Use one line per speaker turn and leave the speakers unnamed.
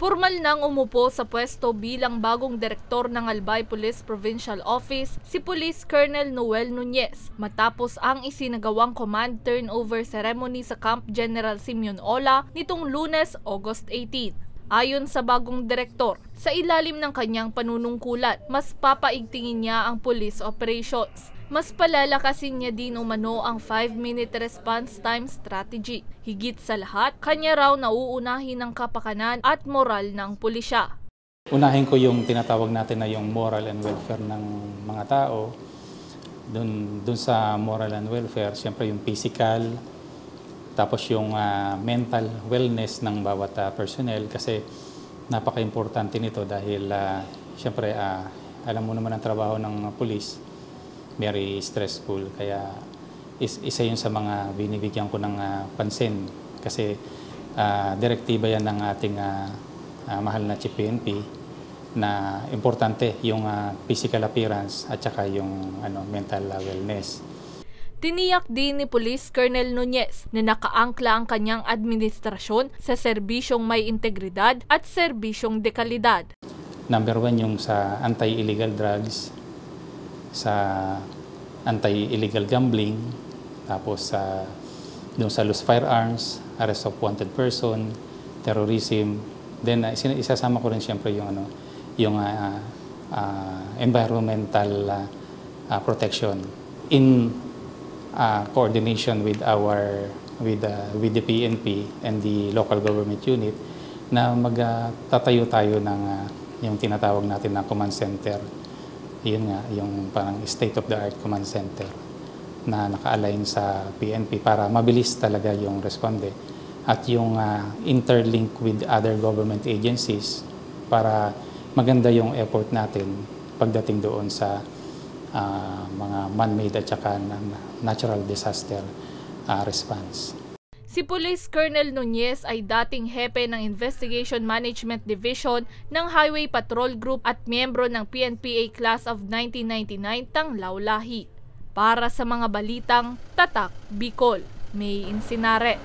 Formal nang umupo sa pwesto bilang bagong direktor ng Albay Police Provincial Office si Police Colonel Noel Nunez matapos ang isinagawang command turnover ceremony sa Camp General Simeon Ola nitong Lunes, August 18. Ayon sa bagong direktor, sa ilalim ng kanyang panunungkulan, mas papaigtingin niya ang police operations. Mas palalakasin niya din umano ang 5-minute response time strategy. Higit sa lahat, kanya raw nauunahin ang kapakanan at moral ng pulisya.
Unahin ko yung tinatawag natin na yung moral and welfare ng mga tao. Doon sa moral and welfare, siyempre yung physical, tapos yung mental wellness ng bawat personnel kasi napaka-importante nito dahil siyempre alam mo naman ang trabaho ng pulis. Very stressful, kaya isa yun sa mga binibigyan ko ng pansin kasi direktiba yan ng ating mahal na Chief PNP na importante yung physical appearance at saka yung mental wellness.
Tiniyak din ni Police Colonel Nunez na nakaangkla ang kanyang administrasyon sa serbisyong may integridad at serbisyong dekalidad.
Number 1 yung sa anti-illegal drugs, sa anti-illegal gambling, tapos doon sa loose firearms, arrest of wanted person, terrorism. Then isasama ko rin siyempre yung environmental protection in coordination with with the PNP and the local government unit na magtatayo tayo ng yung tinatawag natin na command center. Yun nga, yung parang state-of-the-art command center na naka-align sa PNP para mabilis talaga yung responde. At yung interlink with other government agencies para maganda yung effort natin pagdating doon sa mga man-made at saka natural disaster response.
Si Police Colonel Nunez ay dating hepe ng Investigation Management Division ng Highway Patrol Group at miyembro ng PNPA Class of 1999 Tanglaw Lahi. Para sa mga balitang Tatak Bicol, May Insinares.